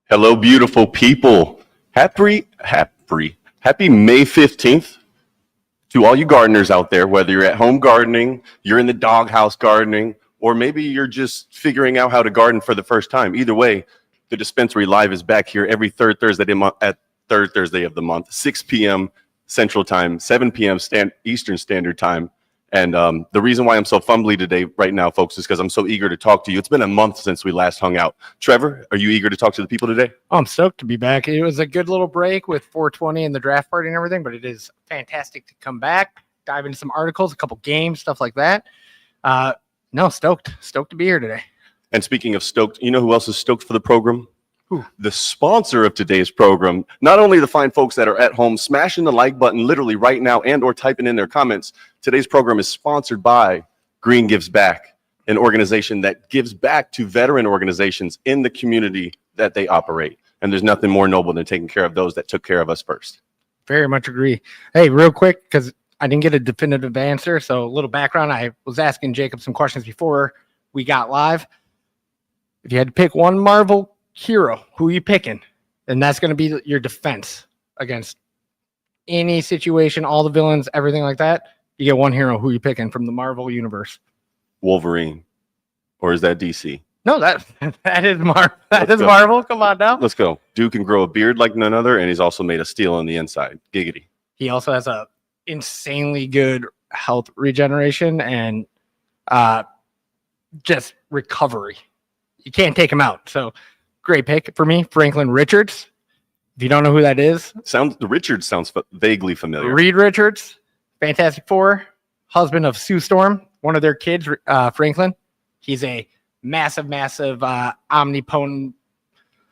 Hello, beautiful people. Happy May 15th to all you gardeners out there, whether you're at home gardening, you're in the doghouse gardening, or maybe you're just figuring out how to garden for the first time. Either way, the Dispensary Live is back here every third Thursday of the month, 6 p.m. Central Time, 7 p.m. Eastern Standard Time. And the reason why I'm so fumbly today right now, folks, is because I'm so eager to talk to you. It's been a month since we last hung out. Trevor, are you eager to talk to the people today? Oh, I'm stoked to be back. It was a good little break with 420 and the draft party and everything, but it is fantastic to come back, dive into some articles, a couple games, stuff like that. No, stoked to be here today. And speaking of stoked, you know who else is stoked for the program? Who? The sponsor of today's program. Not only the fine folks that are at home smashing the like button literally right now and or typing in their comments. Today's program is sponsored by Green Gives Back, an organization that gives back to veteran organizations in the community that they operate. And there's nothing more noble than taking care of those that took care of us first. Very much agree. Hey, real quick, because I didn't get a definitive answer, so a little background. I was asking Jacob some questions before we got live. If you had to pick one Marvel hero, who are you picking? And that's going to be your defense against any situation, all the villains, everything like that. You get one hero. Who are you picking from the Marvel universe? Wolverine. Or is that DC? No, that is Marvel. That is Marvel. Come on now. Let's go. Dude can grow a beard like none other, and he's also made of steel on the inside. Giggity. He also has a insanely good health regeneration and just recovery. You can't take him out. So great pick for me, Franklin Richards. If you don't know who that is, Richards sounds vaguely familiar. Reed Richards, Fantastic Four, husband of Sue Storm, one of their kids, Franklin. He's a massive, omnipotent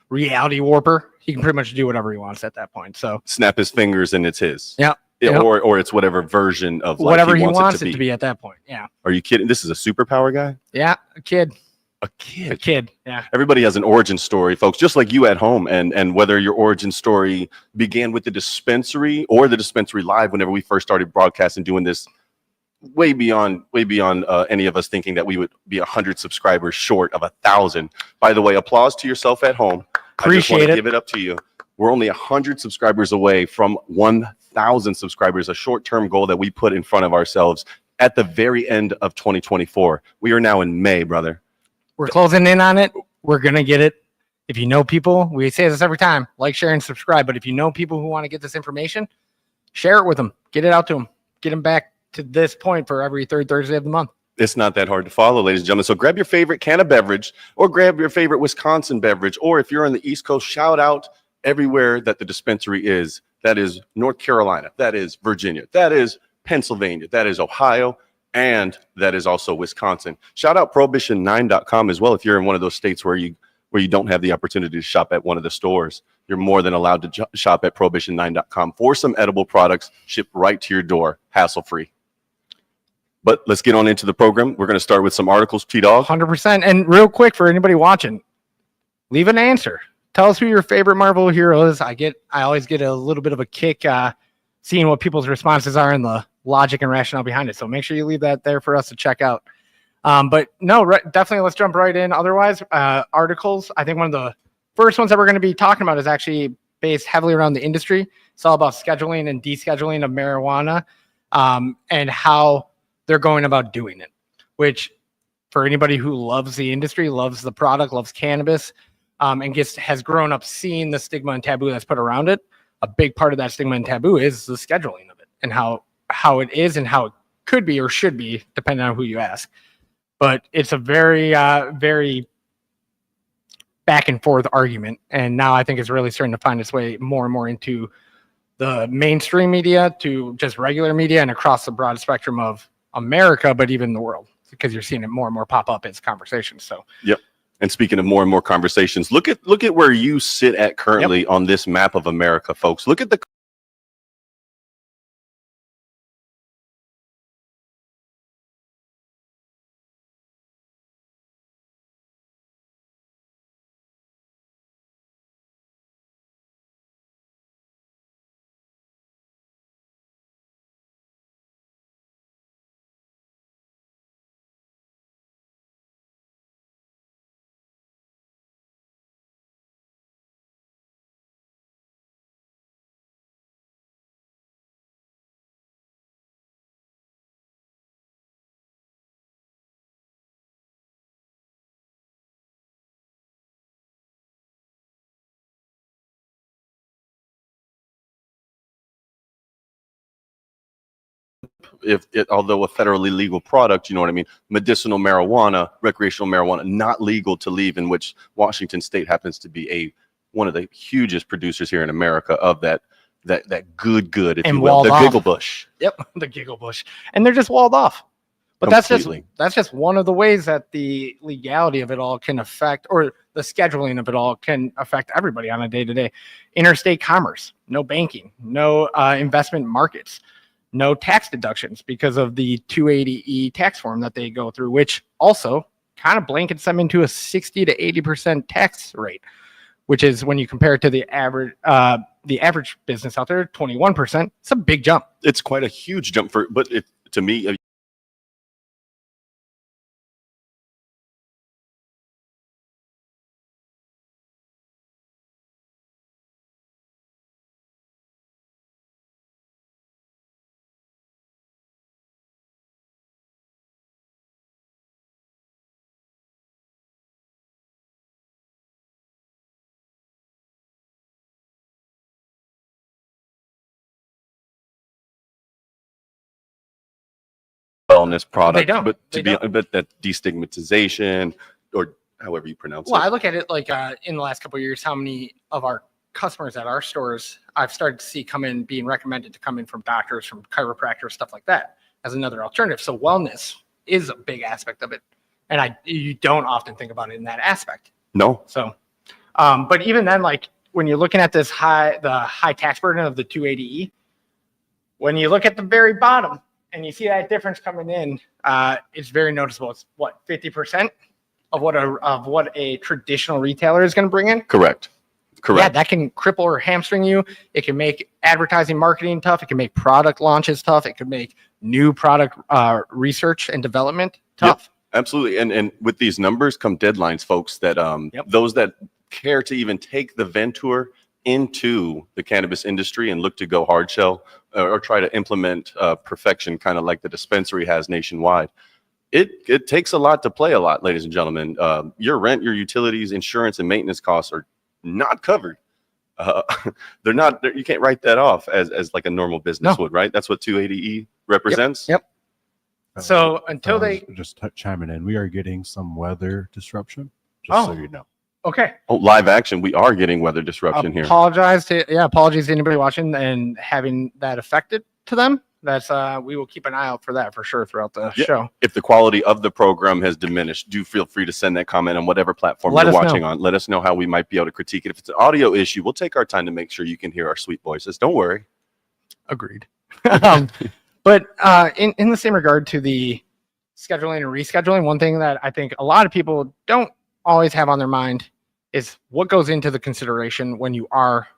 reality warper. He can pretty much do whatever he wants at that point. So snap his fingers and it's his. Yeah. Or it's whatever version of life whatever he wants it to be at that point. Yeah. Are you kidding? This is a superpower guy? Yeah, a kid. A kid. Yeah. Everybody has an origin story, folks, just like you at home. And whether your origin story began with the dispensary or the Dispensary Live, whenever we first started broadcasting, doing this way beyond any of us thinking that we would be 100 subscribers short of 1,000. By the way, applause to yourself at home. Appreciate I just want to it. give it up to you. We're only 100 subscribers away from 1,000 subscribers, a short-term goal that we put in front of ourselves at the very end of 2024. We are now in May, brother. We're closing in on it. We're going to get it. If you know people, we say this every time, like, share, and subscribe. But if you know people who want to get this information, share it with them. Get it out to them. Get them back to this point for every third Thursday of the month. It's not that hard to follow, ladies and gentlemen. So grab your favorite can of beverage or grab your favorite Wisconsin beverage. Or if you're on the East Coast, shout out everywhere that the dispensary is. That is North Carolina. That is Virginia. That is Pennsylvania. That is Ohio. And that is also Wisconsin. Shout out prohibition9.com as well. If you're in one of those states where you don't have the opportunity to shop at one of the stores, you're more than allowed to shop at prohibition9.com for some edible products shipped right to your door, hassle-free. But let's get on into the program. We're going to start with some articles, T-Dog. 100%. And real quick, for anybody watching, leave an answer. Tell us who your favorite Marvel hero is. I always get a little bit of a kick seeing what people's responses are and the logic and rationale behind it. So make sure you leave that there for us to check out. But no, definitely let's jump right in. Otherwise, articles, I think one of the first ones that we're going to be talking about is actually based heavily around the industry. It's all about scheduling and descheduling of marijuana and how they're going about doing it, which for anybody who loves the industry, loves the product, loves cannabis, and has grown up seeing the stigma and taboo that's put around it. A big part of that stigma and taboo is the scheduling of it and how it is and how it could be or should be, depending on who you ask. But it's a very, very back and forth argument. And now I think it's really starting to find its way more and more into the mainstream media, to just regular media, and across the broad spectrum of America, but even the world, because you're seeing it more and more pop up as conversations. So, yep. And speaking of more and more conversations, look at where you sit at currently on this map of America, folks. Look at the although a federally legal product, you know what I mean? Medicinal marijuana, recreational marijuana, not legal to leave, in which Washington State happens to be one of the hugest producers here in America of that good, if And you will, walled the off. giggle bush. Yep, the giggle bush, and they're just walled off. But Completely. that's just one of the ways that the legality of it all can affect, or the scheduling of it all can affect everybody on a day-to-day. Interstate commerce, no banking, no investment markets, no tax deductions because of the 280E tax form that they go through, which also kind of blankets them into a 60 to 80% tax rate, which is, when you compare it to the average business out there, 21%. It's a big jump. It's quite a huge jump but to me, wellness product, don't. but They but that destigmatization, or however you pronounce Well, it. I look at it like in the last couple of years, how many of our customers at our stores I've started to see come in, being recommended to come in from doctors, from chiropractors, stuff like that, as another alternative. So wellness is a big aspect of it, and you don't often think about it in that aspect. No. So, but even then, like when you're looking at the high tax burden of the 280E, when you look at the very bottom and you see that difference coming in, it's very noticeable. It's what, 50% of what a traditional retailer is going to bring in. Correct. Yeah, that can cripple or hamstring you. It can make advertising, marketing tough. It can make product launches tough. It can make new product research and development tough. Yep, absolutely. And with these numbers come deadlines, folks, that those that care to even take the Venture into the cannabis industry and look to go hard shell or try to implement perfection, kind of like the dispensary has nationwide. It takes a lot to play a lot, ladies and gentlemen. Your rent, your utilities, insurance, and maintenance costs are not covered. They're not. You can't write that off as like a normal business would, right? That's what 280E represents. Yep. So until just chiming in, we are getting some weather disruption. Just so you know. Okay. Oh, live action. We are getting weather disruption here. Apologies to anybody watching and having that affected to them. That's we will keep an eye out for that for sure throughout the show. If the quality of the program has diminished, do feel free to send that comment on whatever platform you're watching on. Let us know how we might be able to critique it. If it's an audio issue, we'll take our time to make sure you can hear our sweet voices. Don't worry. Agreed. But in the same regard to the scheduling and rescheduling, one thing that I think a lot of people don't always have on their mind is what goes into the consideration when you are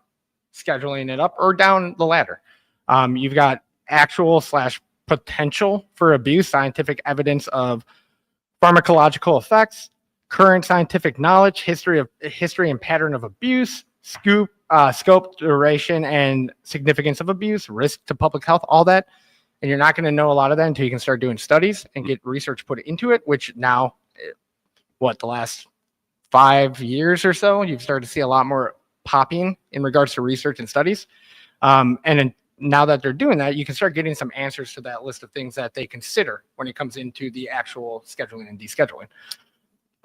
scheduling it up or down the ladder. You've got actual / potential for abuse, scientific evidence of pharmacological effects, current scientific knowledge, history and pattern of abuse, scope, duration, and significance of abuse, risk to public health, all that. And you're not going to know a lot of that until you can start doing studies and get research put into it, which now, the last 5 years or so, you've started to see a lot more popping in regards to research and studies. Now that they're doing that, you can start getting some answers to that list of things that they consider when it comes into the actual scheduling and descheduling.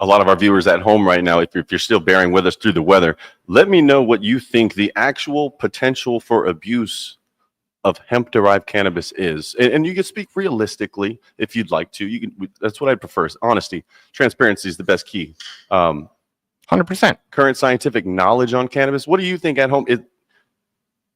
A lot of our viewers at home right now, if you're still bearing with us through the weather, let me know what you think the actual potential for abuse of hemp-derived cannabis is. And you can speak realistically if you'd like to. That's what I prefer. Honesty. Transparency is the best key. 100%. Current scientific knowledge on cannabis. What do you think at home?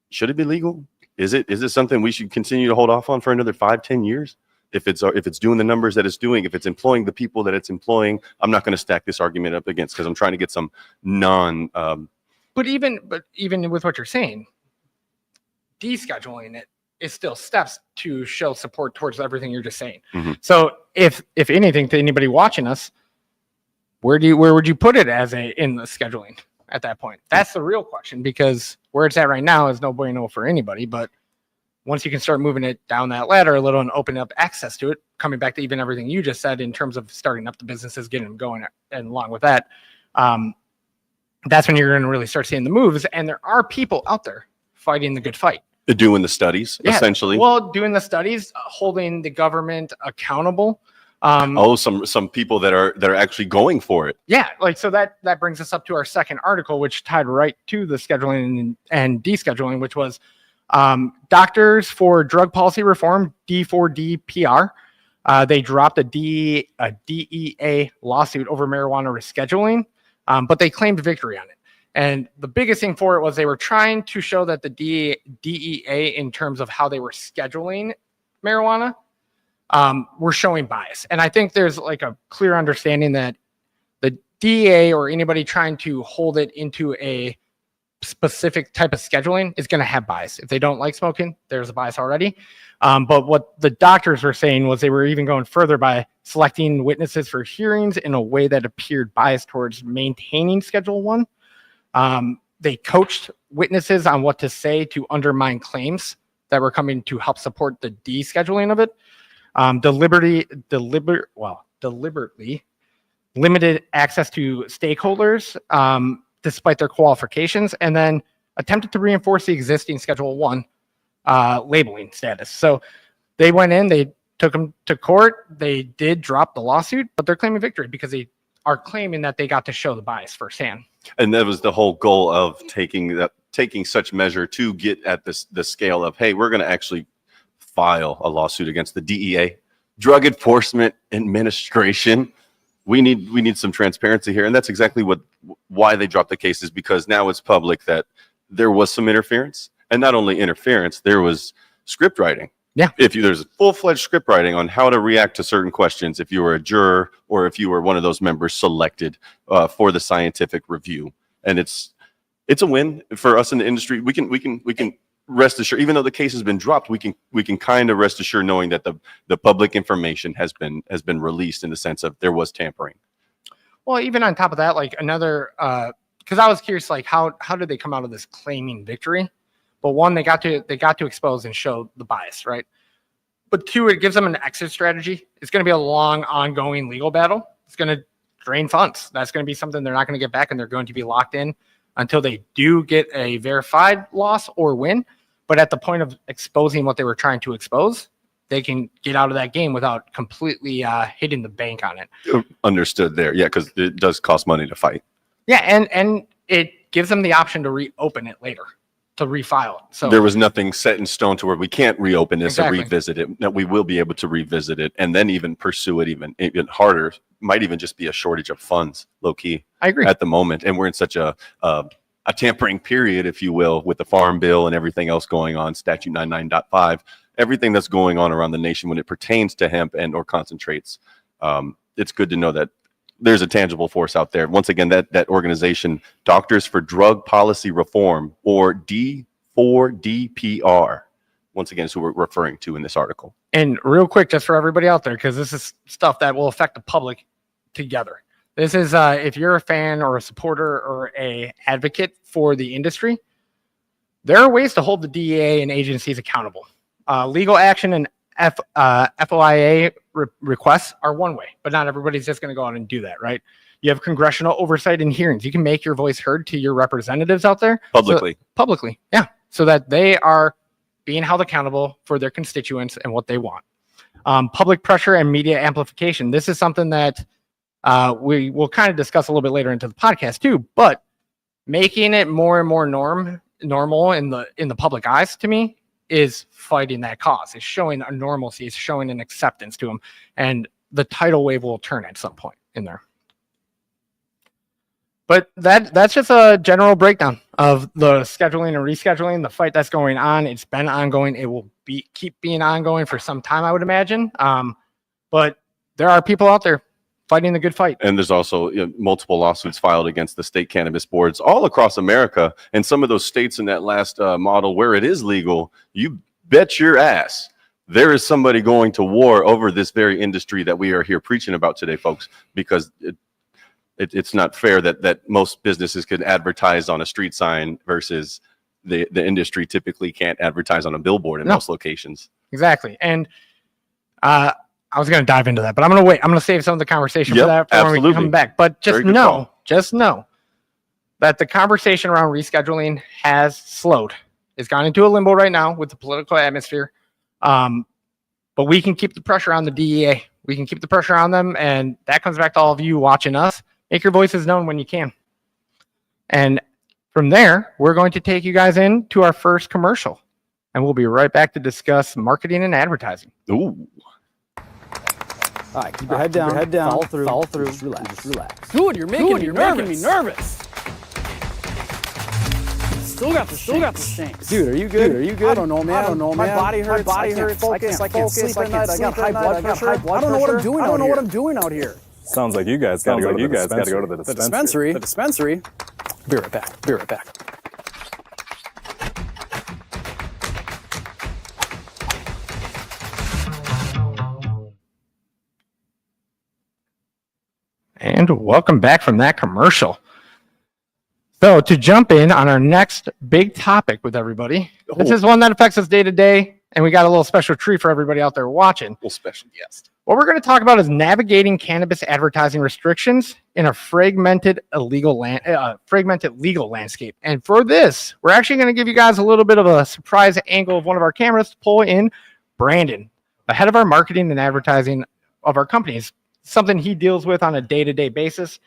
Should it be legal? Is it something we should continue to hold off on for another 5-10 years? If it's doing the numbers that it's doing, if it's employing the people that it's employing, I'm not going to stack this argument up against, because I'm trying to get some But even with what you're saying, descheduling it is still steps to show support towards everything you're just saying. Mm-hmm. So if anything, to anybody watching us, where would you put it in the scheduling at that point? That's the real question, because where it's at right now is no bueno for anybody. But once you can start moving it down that ladder a little and open up access to it, coming back to even everything you just said in terms of starting up the businesses, getting them going, and along with that, that's when you're going to really start seeing the moves. And there are people out there fighting the good fight. Doing the studies, essentially. Well, doing the studies, holding the government accountable. Some people that are actually going for it. Yeah, like so that brings us up to our second article, which tied right to the scheduling and descheduling, which was Doctors for Drug Policy Reform, D4DPR. They dropped a DEA lawsuit over marijuana rescheduling, but they claimed victory on it. And the biggest thing for it was they were trying to show that the DEA, in terms of how they were scheduling marijuana, were showing bias. And I think there's like a clear understanding that the DEA or anybody trying to hold it into a specific type of scheduling is going to have bias. If they don't like smoking, there's a bias already. But what the doctors were saying was they were even going further by selecting witnesses for hearings in a way that appeared biased towards maintaining Schedule 1. They coached witnesses on what to say to undermine claims that were coming to help support the descheduling of it. Deliberately limited access to stakeholders despite their qualifications, and then attempted to reinforce the existing Schedule 1 labeling status. So they went in, they took them to court, they did drop the lawsuit, but they're claiming victory because they are claiming that they got to show the bias firsthand. And that was the whole goal of taking such measure to get at the scale of, hey, we're going to actually file a lawsuit against the DEA, Drug Enforcement Administration. We need some transparency here, and that's exactly why they dropped the case, is because now it's public that there was some interference, and not only interference, there was script writing. Yeah. There's full-fledged script writing on how to react to certain questions if you were a juror or if you were one of those members selected for the scientific review, and it's a win for us in the industry. We can rest assured, even though the case has been dropped, we can kind of rest assured knowing that the public information has been released in the sense of there was tampering. Well, even on top of that, like another, because I was curious, like how did they come out of this claiming victory? But one, they got to expose and show the bias, right? But two, it gives them an exit strategy. It's going to be a long, ongoing legal battle. It's going to drain funds. That's going to be something they're not going to get back, and they're going to be locked in until they do get a verified loss or win. But at the point of exposing what they were trying to expose, they can get out of that game without completely hitting the bank on it. Understood there. Yeah, because it does cost money to fight. Yeah, and it gives them the option to reopen it later, to refile it. So there was nothing set in stone to where we can't reopen this Exactly. and revisit it. No, we will be able to revisit it and then even pursue it even harder. Might even just be a shortage of funds, low key. I agree. At the moment, and we're in such a tampering period, if you will, with the Farm Bill and everything else going on, Statute 99.5, everything that's going on around the nation when it pertains to hemp and or concentrates. It's good to know that there's a tangible force out there. Once again, that organization, Doctors for Drug Policy Reform, or D4DPR, once again, is who we're referring to in this article. And real quick, just for everybody out there, because this is stuff that will affect the public together. This is if you're a fan or a supporter or a advocate for the industry, there are ways to hold the DEA and agencies accountable. Legal action and FOIA requests are one way, but not everybody's just going to go out and do that, right? You have congressional oversight and hearings. You can make your voice heard to your representatives out there. Publicly, yeah. So that they are being held accountable for their constituents and what they want. Public pressure and media amplification. This is something that we will kind of discuss a little bit later into the podcast too, but making it more and more normal in the public eyes, to me, is fighting that cause. It's showing a normalcy. It's showing an acceptance to them, and the tidal wave will turn at some point in there. But that's just a general breakdown of the scheduling and rescheduling, the fight that's going on. It's been ongoing. It will keep being ongoing for some time, I would imagine. But there are people out there fighting the good fight. And there's also multiple lawsuits filed against the state cannabis boards all across America. And some of those states in that last model where it is legal, you bet your ass there is somebody going to war over this very industry that we are here preaching about today, folks, because it's not fair that most businesses can advertise on a street sign versus the industry typically can't advertise on a billboard in most locations. Exactly. And I was going to dive into that, but I'm going to wait. I'm going to save some of the conversation for that before we come back. But just know that the conversation around rescheduling has slowed. It's gone into a limbo right now with the political atmosphere. But we can keep the pressure on the DEA. We can keep the pressure on them. And that comes back to all of you watching us. Make your voices known when you can. And from there, we're going to take you guys into our first commercial. And we'll be right back to discuss marketing and advertising. Ooh. All right, keep your head down, follow through, just relax. Good, you're making me nervous. Still got the shanks. Dude, are you good? I don't know, man. My body hurts. I can't focus. I can't sleep at night. I got high blood pressure. I don't know what I'm doing out here. Sounds like you guys got to go to the dispensary. The dispensary. Be right back. And welcome back from that commercial. So to jump in on our next big topic with everybody, this is one that affects us day to day, and we got a little special treat for everybody out there watching. Little special guest. What we're going to talk about is navigating cannabis advertising restrictions in a fragmented legal landscape. And for this, we're actually going to give you guys a little bit of a surprise angle of one of our cameras to pull in Brandon, the head of our marketing and advertising of our companies, something he deals with on a day-to-day basis.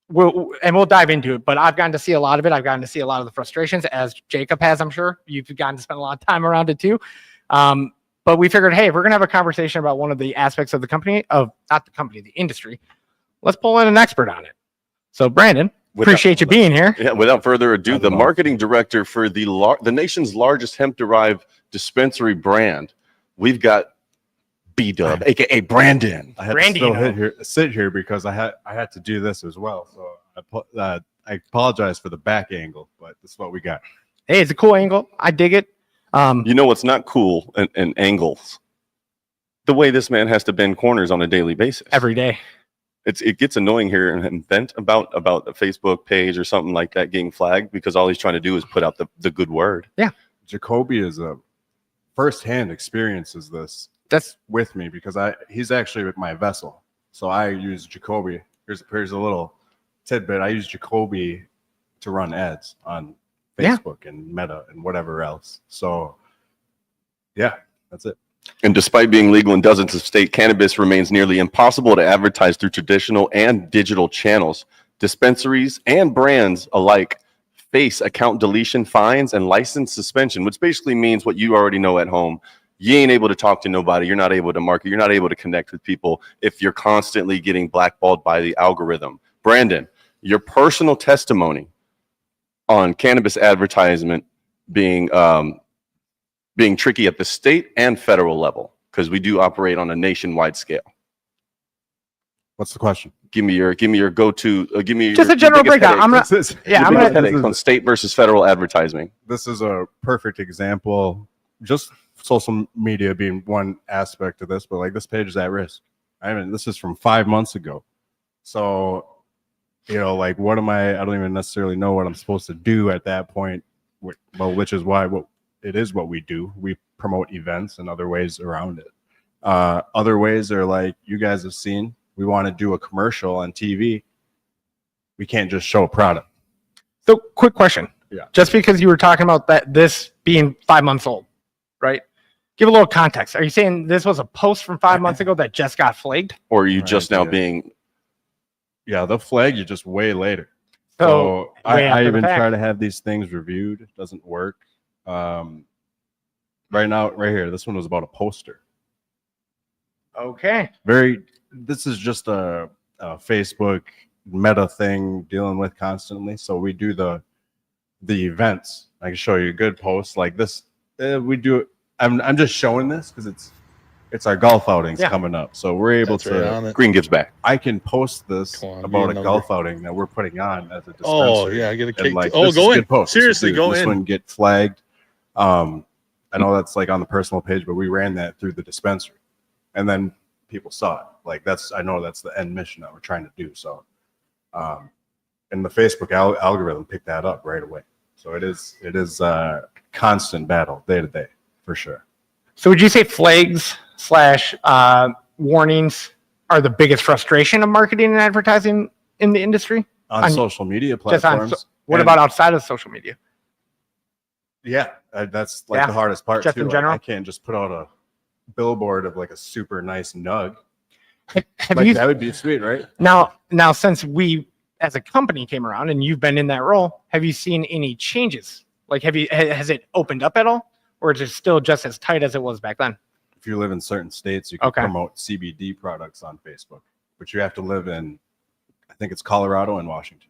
We'll dive into it, but I've gotten to see a lot of it. I've gotten to see a lot of the frustrations, as Jacob has, I'm sure. You've gotten to spend a lot of time around it too. But we figured, hey, if we're going to have a conversation about one of the aspects of the industry, let's pull in an expert on it. So, Brandon, appreciate you being here. Yeah, without further ado, the marketing director for the nation's largest hemp-derived dispensary brand, we've got B-Dub, aka Brandon. I had to still sit here because I had to do this as well. So I apologize for the back angle, but this is what we got. Hey, it's a cool angle. I dig it. You know what's not cool in angles? The way this man has to bend corners on a daily basis. Every day. It gets annoying here and vent about a Facebook page or something like that getting flagged because all he's trying to do is put out the good word. Yeah. Jacoby is a firsthand experiences this. That's with me because he's actually with my vessel. So I use Jacoby. Here's a little tidbit. I use Jacoby to run ads on Facebook and Meta and whatever else. So yeah, that's it. And despite being legal in dozens of states, cannabis remains nearly impossible to advertise through traditional and digital channels. Dispensaries and brands alike face account deletion fines and license suspension, which basically means what you already know at home. You ain't able to talk to nobody. You're not able to market. You're not able to connect with people if you're constantly getting blackballed by the algorithm. Brandon, your personal testimony on cannabis advertisement being tricky at the state and federal level, because we do operate on a nationwide scale. What's the question? Give me your go-to. Give me just your a general breakdown. I'm gonna on state versus federal advertising. This is a perfect example. Just social media being one aspect of this, but like this page is at risk. This is from 5 months ago. So, like what am I don't even necessarily know what I'm supposed to do at that point. Well, which is why what we do. We promote events and other ways around it. Other ways are like you guys have seen, we want to do a commercial on TV. We can't just show a product. So quick question. Yeah. Just because you were talking about this being 5 months old, right? Give a little context. Are you saying this was a post from 5 months ago that just got flagged? Or are you just now being... Yeah, they'll flag you just way later. So I even try to have these things reviewed. It doesn't work. Right now, right here, this one was about a poster. Okay. This is just a Facebook Meta thing dealing with constantly. So we do the events. I can show you a good post like this. We do it. I'm just showing this because it's our golf outings coming up. So we're able to Green gives back. I can post this about a golf outing that we're putting on as a dispensary. Oh yeah, I get a kick. Like, go in. Post. Seriously, go in. This one get flagged. I know that's like on the personal page, but we ran that through the dispensary, and then people saw it. Like I know that's the end mission that we're trying to do. So, and the Facebook algorithm picked that up right away. So it is a constant battle day to day for sure. So would you say flags / warnings are the biggest frustration of marketing and advertising in the industry? On social media platforms. What about outside of social media? Yeah, that's like Yeah, the hardest part just too. in Like, general. I can't just put out a billboard of like a super nice nug. Have Like you that would be sweet, right? now since we as a company came around and you've been in that role, have you seen any changes? Like, has it opened up at all, or is it still just as tight as it was back then? If you live in certain states, you can Okay. promote CBD products on Facebook, but you have to live in, I think it's Colorado and Washington.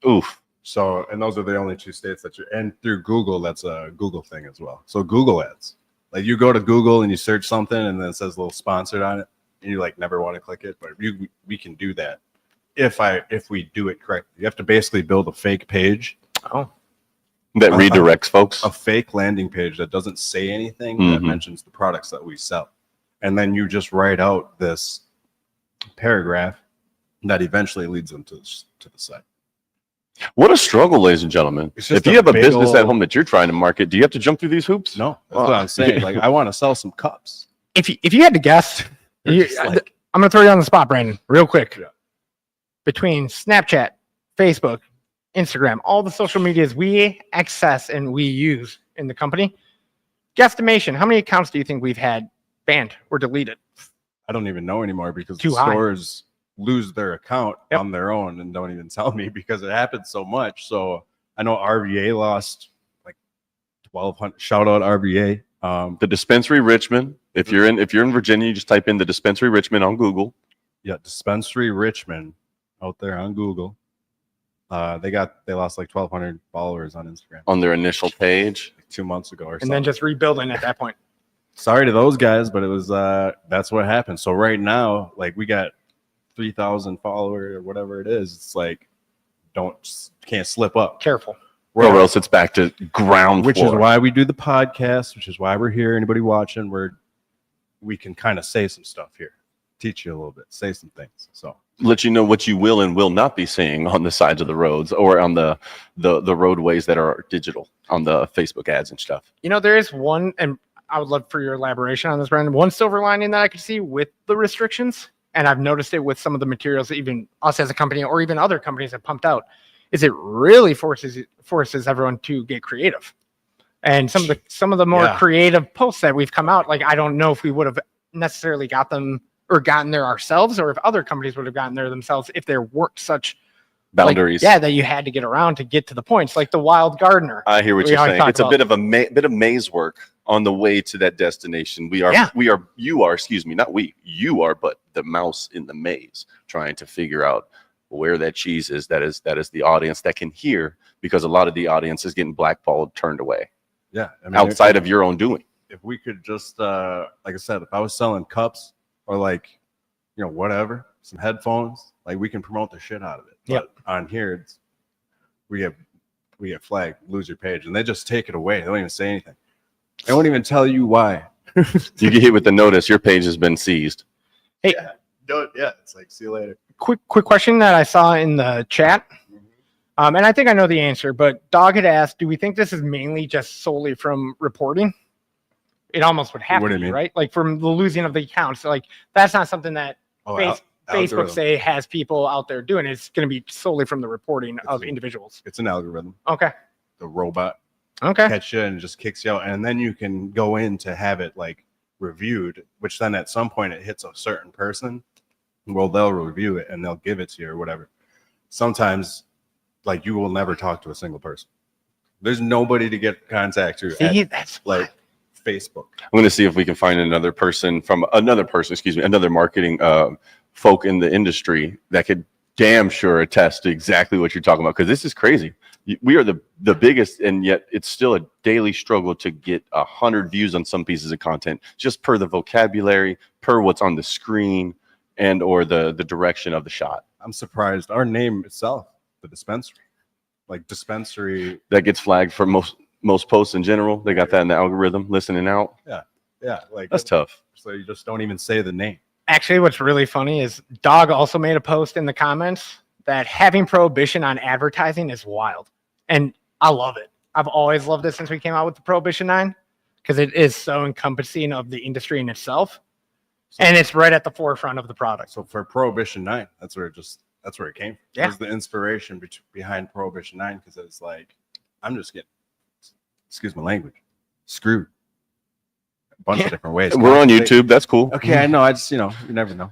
Oof. So, and those are the only two states that and through Google, that's a Google thing as well. So Google ads, like you go to Google and you search something and then it says a little sponsored on it and you like never want to click it, but we can do that. If we do it correctly, you have to basically build a fake page. Oh, That redirects folks. A fake landing page that doesn't say anything that Mhm. mentions the products that we sell. And then you just write out this paragraph that eventually leads them to the site. What a struggle, ladies and gentlemen. It's just If you a have a big business at ol- home that you're trying to market, do you have to jump through these hoops? No, that's Wow. what I'm saying. Like, I want to sell some cups. if you had to guess, Just like- I'm gonna throw you on the spot, Brandon, real quick. Yeah. Between Snapchat, Facebook, Instagram, all the social medias we access and we use in the company, guesstimation, how many accounts do you think we've had banned or deleted? I don't even know anymore because Too the high. stores lose their account Yep. on their own and don't even tell me because it happens so much. So I know RVA lost like 1,200. Shout out RVA. The dispensary Richmond. If you're in Virginia, you just type in the dispensary Richmond on Google. Yeah, Dispensary Richmond out there on Google. They lost like 1,200 followers on Instagram On their initial page. like 2 months ago or And something. then just rebuilding at that point. Sorry to those guys, but it was that's what happened. So right now, like we got 3,000 followers or whatever it is. It's like can't slip up. Careful. Or else it's back to ground Which floor. is why we do the podcast, which is why we're here. Anybody watching, we can kind of say some stuff here, teach you a little bit, say some things. So let you know what you will and will not be seeing on the sides of the roads or on the roadways that are digital on the Facebook ads and stuff. You know, there is one, and I would love for your elaboration on this, Brandon. One silver lining that I could see with the restrictions, and I've noticed it with some of the materials that even us as a company or even other companies have pumped out, is it really forces everyone to get creative. And some of the more Yeah. creative posts that we've come out, like I don't know if we would have necessarily got them or gotten there ourselves, or if other companies would have gotten there themselves if there weren't such Boundaries. Like, yeah, that you had to get around to get to the points, like the wild gardener. I hear what We you're already saying. talked It's a about- bit of bit of maze work on the way to that destination. You are, excuse me, not we, you are, but the mouse in the maze trying to figure out where that cheese is. That is the audience that can hear, because a lot of the audience is getting blackballed, turned away yeah, I mean, outside of your own doing. if we could just like I said, if I was selling cups or like whatever, some headphones, like we can promote the shit out of it. Yep. But on here, we get flagged, lose your page, and they just take it away. They don't even say anything. They won't even tell you why. You get hit with the notice, your page has been seized. Hey, Yeah, it's like see you later. quick question that I saw in the chat. And I think I know the answer, but Dog had asked, do we think this is mainly just solely from reporting? It almost would have What to do you be, mean? right? Like from the losing of the accounts. Like that's not something that Oh, Facebook algorithm. say has people out there doing. It's going to be solely from the reporting of individuals. It's an algorithm. Okay. The robot Okay. catch you and just kicks you out, and then you can go in to have it like reviewed, which then at some point it hits a certain person. Well, they'll review it and they'll give it to you or whatever. Sometimes, like you will never talk to a single person. There's nobody to get contact to. See, at, that's like Facebook. I'm going to see if we can find another marketing folk in the industry that could damn sure attest to exactly what you're talking about, because this is crazy. We are the biggest, and yet it's still a daily struggle to get 100 views on some pieces of content, just per the vocabulary, per what's on the screen, and or the direction of the shot. I'm surprised. Our name itself, the dispensary, like dispensary. That gets flagged for most posts in general. They got that in the algorithm, listening out. Yeah, like That's tough. So you just don't even say the name. actually what's really funny is Dog also made a post in the comments that having prohibition on advertising is wild. And I love it. I've always loved it since we came out with the Prohibition 9, because it is so encompassing of the industry in itself. And it's right at the forefront of the product. So for Prohibition 9, that's where it came from. Yeah. It was the inspiration behind Prohibition 9, because it's like, I'm just getting excuse my language, screwed a bunch of different ways. We're on YouTube. That's cool. Okay, I know. I just, you never know.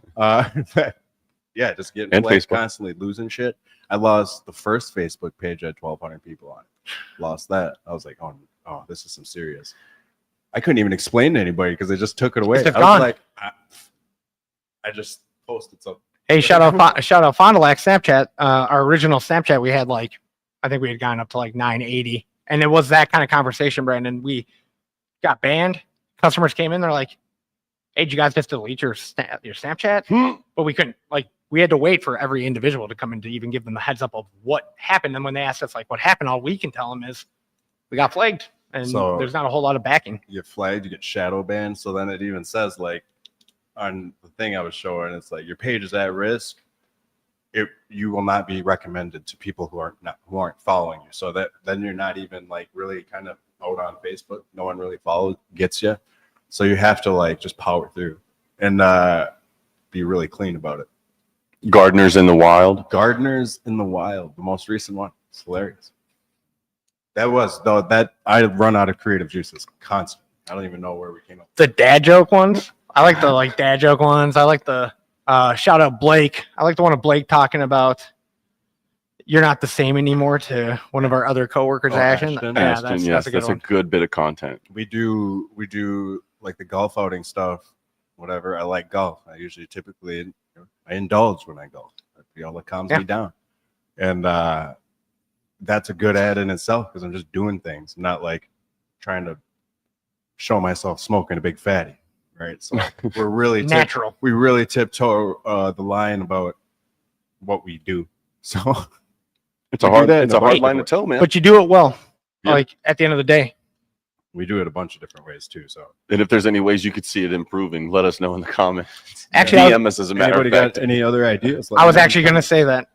Yeah, just getting And flagged, Facebook. constantly losing shit. I lost the first Facebook page had 1,200 people on it. Lost that. I was like, oh, this is some serious. I couldn't even explain to anybody because they just took it away. I was gone. like, I just posted something. Hey, shout out Fond du Lac Snapchat. Our original Snapchat, we had like, I think we had gone up to like 980, and it was that kind of conversation, Brandon. We got banned. Customers came in, they're like, "Hey, did you guys just delete your Snapchat?" But we couldn't. Like, we had to wait for every individual to come in to even give them the heads up of what happened. And when they asked us like what happened, all we can tell them is we got flagged, and So- there's not a whole lot of backing. You get flagged, you get shadow banned. So then it even says like on the thing I was showing, it's like your page is at risk. You will not be recommended to people who aren't following you. So that then you're not even like really kind of out on Facebook. No one really gets you. So you have to like just power through and be really clean about it. Gardeners in the Wild. Gardeners in the Wild, the most recent one. It's hilarious. That I run out of creative juices constantly. I don't even know where we came up. The dad joke ones. I like the dad joke ones. I like the shout out Blake. I like the one of Blake talking about you're not the same anymore to one of our other coworkers, Ashton. Ashton. Yeah, Ashton, yes, that's a good that's one. a good bit of content. We do like the golf outing stuff, whatever. I like golf. I indulge when I golf. That calms me down. And that's a good ad in itself because I'm just doing things, not like trying to show myself smoking a big fatty. Right. So we're really Natural. We really tiptoe the line about what we do. So It's a We do hard, that in it's a a hard bunch line to of tell, man. But you do it well. Yeah. Like at the end of the day. we do it a bunch of different ways too. So And if there's any ways you could see it improving, let us know in the comments. Actually, I was- DM us as a matter anybody of fact. got any other ideas? Let I me was know in actually the going to say that.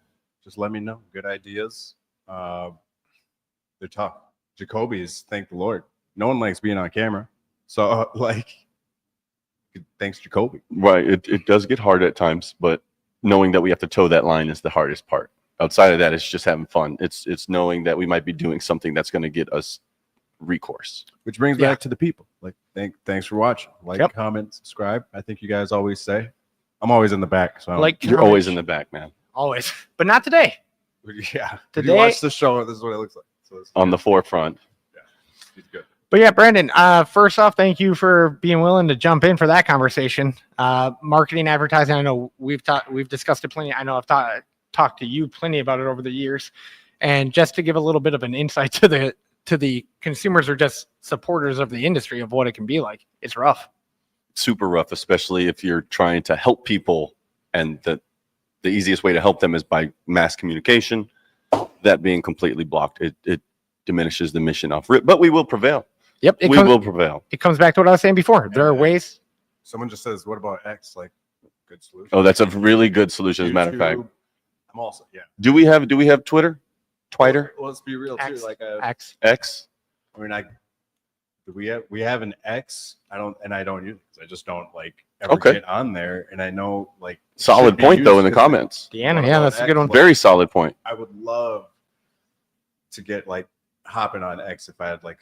just let me know. Good ideas. They're tough. Jacoby's, thank the Lord. No one likes being on camera. So, thanks, Jacoby. Right. It does get hard at times, but knowing that we have to toe that line is the hardest part. Outside of that, it's just having fun. It's knowing that we might be doing something that's going to get us recourse. Which brings Yeah. back to the people. Like, thanks for watching. Like, Yep. comment, subscribe. I think you guys always say. I'm always in the back. So, Like You're always in the back, man. always. But not today. yeah. If Today- you watch the show, this is what it looks like. So it's On the forefront. it's good. But yeah, Brandon, first off, thank you for being willing to jump in for that conversation. Marketing, advertising, I know we've discussed it plenty. I know I've talked to you plenty about it over the years. And just to give a little bit of an insight to the consumers or just supporters of the industry of what it can be like, it's rough. Super rough, especially if you're trying to help people, and the easiest way to help them is by mass communication. That being completely blocked, it diminishes the mission off rip, but we will prevail. Yep. We will prevail. It comes back to what I was saying before. There are ways. Someone just says, what about X? Like, good solution. Oh, that's a really good solution, as a matter of fact. YouTube. I'm also, yeah. Do we have Twitter? Twitter? Well, let's be real too. X. Like, X. X? I mean, we have an X. I don't use it. I just don't like ever Okay. get on there. And I know like it Solid should be point though used in the because comments. Deanna, What yeah, about that's a good X? one. Like, Very solid point. I would love to get like hopping on X if I had like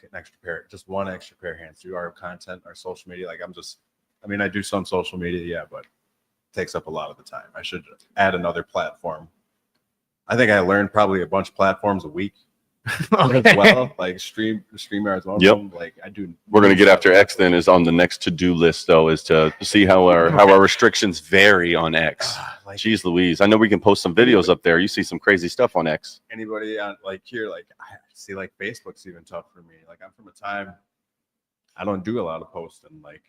just one extra pair of hands through our content, our social media. Like I do some social media, yeah, but it takes up a lot of the time. I should add another platform. I think I learned probably a bunch of platforms a week as well, like StreamYard's one of Yep. them. Like I do. We're gonna get after X then. Is on the next to-do list though, is to see how our restrictions vary on X. Like Jeez Louise. I know we can post some videos up there. You see some crazy stuff on X. anybody on like here, like I see like Facebook's even tough for me. Like I'm from a time I don't do a lot of posting. Like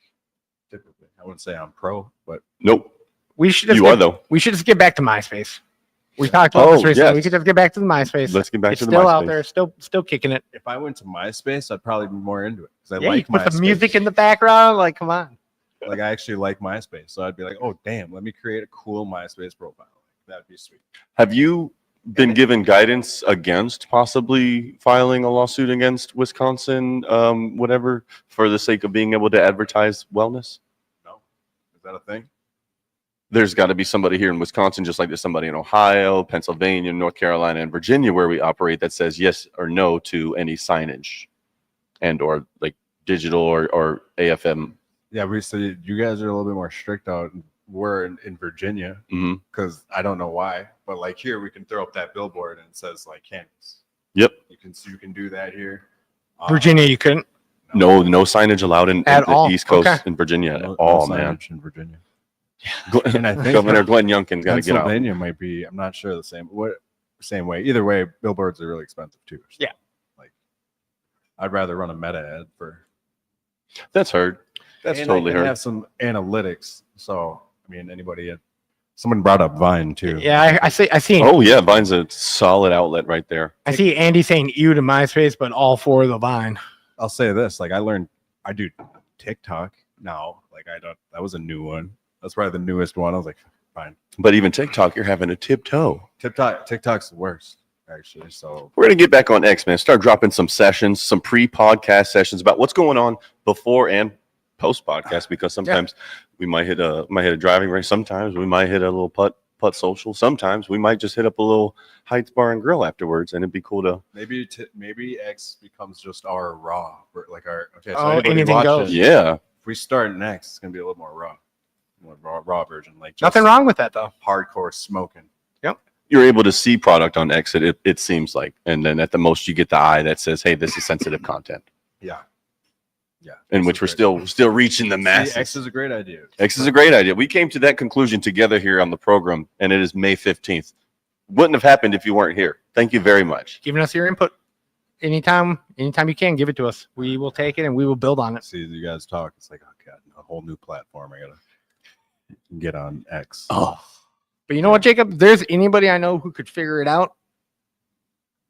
typically, I wouldn't say I'm pro, but Nope. We should just You are though. We should just get back to MySpace. We talked about this Oh, recently. yes. We could just get back to the MySpace. Let's get back It's to the still out MySpace. there, still kicking it. if I went to MySpace, I'd probably be more into it because I Yeah, you like put the MySpace. music in the background. Like, come on. Like I actually like MySpace, so I'd be like, oh damn, let me create a cool MySpace profile. That'd be sweet. Have you been given guidance against possibly filing a lawsuit against Wisconsin, whatever, for the sake of being able to advertise wellness? No, is that a thing? There's got to be somebody here in Wisconsin, just like there's somebody in Ohio, Pennsylvania, North Carolina, and Virginia where we operate that says yes or no to any signage. and or like digital or AFM. Yeah, you guys are a little bit more strict out. We're in Virginia Hmm. because I don't know why, but like here we can throw up that billboard and it says like cannabis. Yep. You can do that here. Virginia, you couldn't. No signage allowed in At the all? East Coast Okay. in Virginia at No all, man. signage in Virginia. Glenn- And I think Governor Glenn Youngkin's got to get out. Pennsylvania might be. I'm not sure the same way. Either way, billboards are really expensive too. So, Yeah. like I'd rather run a meta ad for. That's heard. That's and totally I can heard. have some analytics. So I mean, someone brought up Vine too. Yeah, I see. Oh yeah, Vine's a solid outlet right there. I see Andy saying ew to MySpace, but all for the Vine. I'll say this: like I do TikTok now. Like that was a new one. That's probably the newest one. I was like, fine. But even TikTok, you're having a tiptoe. TikTok's the worst, actually. So We're gonna get back on X, man. Start dropping some sessions, some pre-podcast sessions about what's going on before and post-podcast, because sometimes we might hit a driving race. Sometimes we might hit a little putt social. Sometimes we might just hit up a little Heights Bar and Grill afterwards, and it'd be cool to maybe X becomes just our raw, like our okay. So Oh, anybody anything watching, goes. yeah. If we start next, it's gonna be a little more raw version, like just Nothing wrong with that though. hardcore smoking. You're able to see product on X. It seems like, and then at the most you get the eye that says, "Hey, this is sensitive content," Yeah, in which we're still reaching the masses. X is a great idea. X is a great idea. We came to that conclusion together here on the program, and it is May 15th. Wouldn't have happened if you weren't here. Thank you very much. Giving us your input anytime you can, give it to us. We will take it and we will build on it. See you guys talk. It's like, oh god, a whole new platform. I gotta get on X. Oh, But you know what, Jacob? There's anybody I know who could figure it out.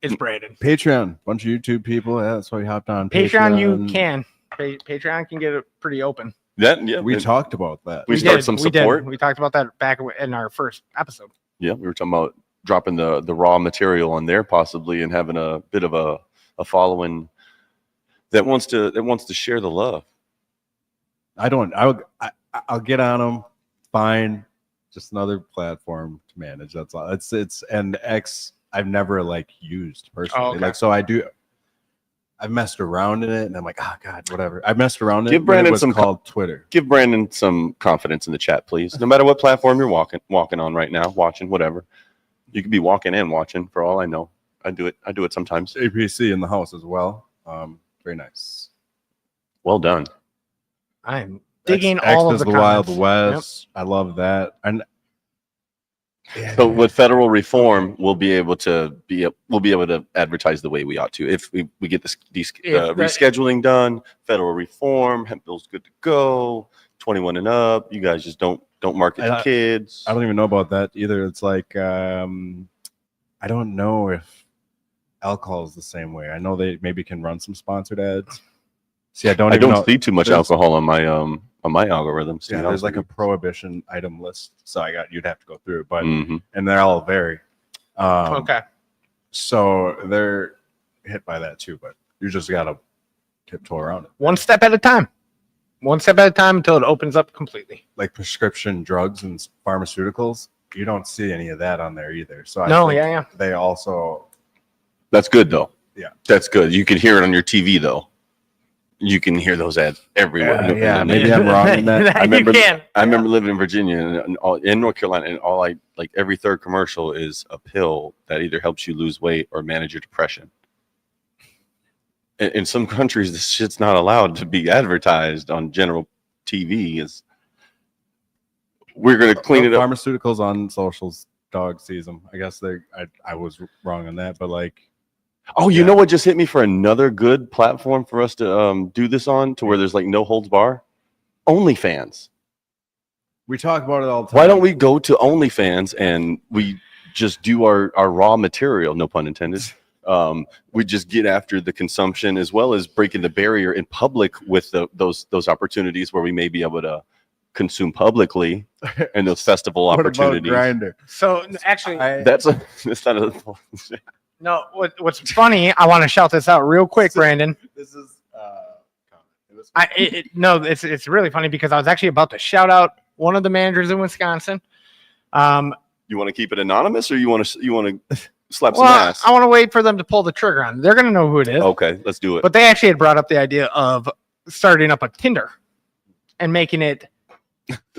It's Brandon. Patreon, bunch of YouTube people. Yeah, that's why we hopped on. Patreon, you can. Patreon can get it pretty open. We talked about that. We start some support. We talked about that back in our first episode. Yeah, we were talking about dropping the raw material on there possibly, and having a bit of a following that wants to share the love. I'll get on them. Fine. Just another platform to manage. That's all. It's and X I've never like used personally. Oh, okay. Like so I've messed around in it and I'm like, oh god, whatever. I messed around in Give it. Brandon It was some called Twitter. Give Brandon some confidence in the chat, please. No matter what platform you're walking on right now, watching, whatever. You could be walking and watching for all I know. I do it sometimes. APC in the house as well. Very nice. Well done. I'm digging X all of is the the Wild comments. West. I love that. And So with federal reform, we'll be able to advertise the way we ought to. If we get these rescheduling done, federal reform, hemp bill's good to go, 21 and up. You guys just don't market to kids. I don't even know about that either. It's like I don't know if alcohol is the same way. I know they maybe can run some sponsored ads. See, I don't see too much alcohol on my algorithms. Yeah, there's like a prohibition item list, so you'd have to go through it, but Mhm. and they all vary. Okay. So they're hit by that too, but you just gotta tiptoe around it. One step at a time. One step at a time until it opens up completely. Like prescription drugs and pharmaceuticals, you don't see any of that on there either. So they also. That's good though. Yeah, that's good. You can hear it on your TV though. You can hear those ads everywhere. Yeah, maybe I'm wrong in that. I remember living in Virginia and in North Carolina, and every third commercial is a pill that either helps you lose weight or manage your depression. In some countries, this shit's not allowed to be advertised on general TV. We're gonna clean it up. Pharmaceuticals on socials, dog sees them. I guess I was wrong on that, but like. Oh, you know what just hit me for another good platform for us to do this on, to where there's like no holds bar? OnlyFans. We talk about it all the time. Why don't we go to OnlyFans and we just do our raw material, no pun intended. We just get after the consumption as well as breaking the barrier in public with those opportunities where we may be able to consume publicly and those festival opportunities. What about Grindr? So actually, that's not a. No, what's funny, I want to shout this out real quick, Brandon. This is it's really funny because I was actually about to shout out one of the managers in Wisconsin. You want to keep it anonymous, or you want to slap some Well, ass. I want to wait for them to pull the trigger on. They're gonna know who it is. Okay, let's do it. But they actually had brought up the idea of starting up a Tinder and making it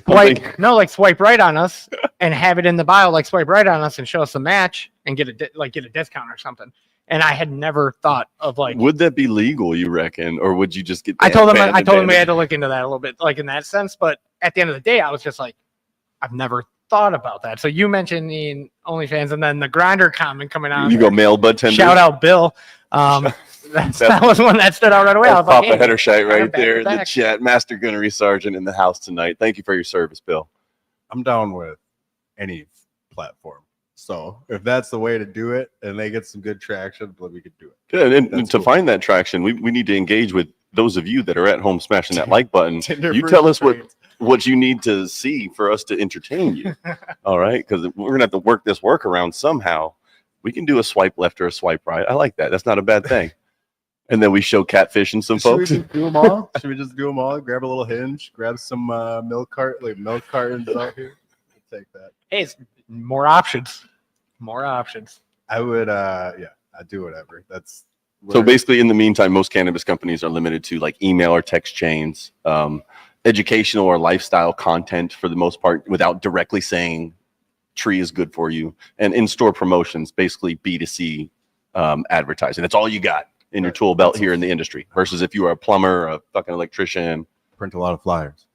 swipe right on us and have it in the bio, like swipe right on us and show us a match and get a discount or something. And I had never thought of like. Would that be legal, you reckon, or would you just get? I told them we banned? had to look into that a little bit, like in that sense. But at the end of the day, I was just like, I've never thought about that. So you mentioned the OnlyFans, and then the Grinder comment coming out. You go male bud tender. Shout out Bill. That was one that stood out right away. I was Papa like, hey, Headershite right back there to in the back. chat. Master Gunnery Sergeant in the house tonight. Thank you for your service, Bill. I'm down with any platform. So if that's the way to do it and they get some good traction, then we could do it. Yeah, and That's to cool. find that traction, we need to engage with those of you that are at home smashing that like button. Tinder You for tell us straights. what you need to see for us to entertain you. All right, because we're gonna have to work this workaround somehow. We can do a swipe left or a swipe right. I like that. That's not a bad thing. And then we show catfishing some Should we folks. just do them all? Should we just do them all? Grab a little hinge, grab some milk cartons out here. Take that. Hey, it's more options. More options. I would, I'd do whatever. That's So where- basically, in the meantime, most cannabis companies are limited to like email or text chains, educational or lifestyle content for the most part, without directly saying tree is good for you, and in-store promotions, basically B2C advertising. That's all you got in your tool belt here in the industry. Versus if you are a plumber, a fucking electrician. print a lot of flyers.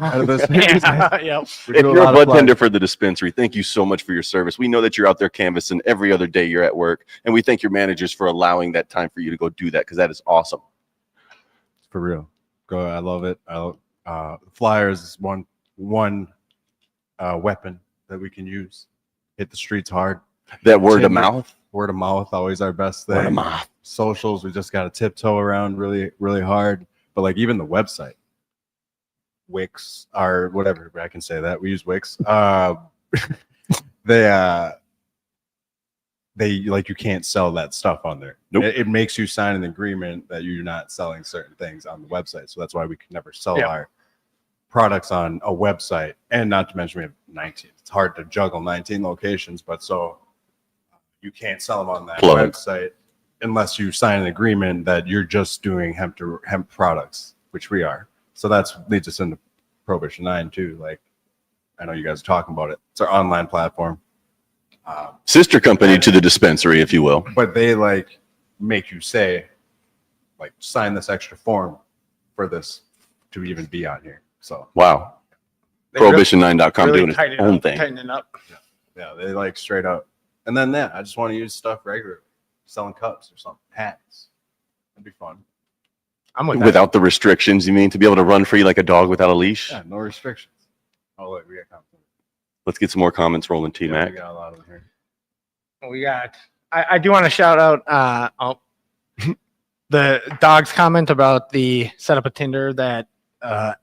Out of this, Yeah, yep. we If do a you're a lot of bud flyers. tender for the dispensary, thank you so much for your service. We know that you're out there canvassing every other day you're at work, and we thank your managers for allowing that time for you to go do that, because that is awesome. For real. Go. I love it. Flyers is one weapon that we can use. Hit the streets hard. That word of Tinder. mouth. Word of mouth, always our best thing. Word of mouth. Socials, we just got to tiptoe around really, really hard. But like even the website, Wix or whatever, I can say that we use Wix. They like you can't sell that stuff on there. Nope. It makes you sign an agreement that you're not selling certain things on the website. So that's why we can never sell Yeah. our products on a website. And not to mention we have 19. It's hard to juggle 19 locations, but so you can't sell them on that Plug. website unless you sign an agreement that you're just doing hemp products, which we are. So that's leads us into Prohibition 9 too. Like I know you guys are talking about it. It's our online platform. Sister company to the dispensary, if you will. But they like make you say, like, sign this extra form for this to even be on here. So Wow. They Prohibition9.com really doing its tighten it own up, thing. tightening up. yeah, they like straight up. And then I just want to use stuff regular, selling cups or something, hats. That'd be fun. I'm with that. Without the restrictions, you mean, to be able to run free like a dog without a leash? Yeah, no restrictions. Oh wait, we got comments. Let's get some more comments rolling, T Yeah, Mac. we got a lot of them here. We got. I do want to shout out the dog's comment about the setup of Tinder that a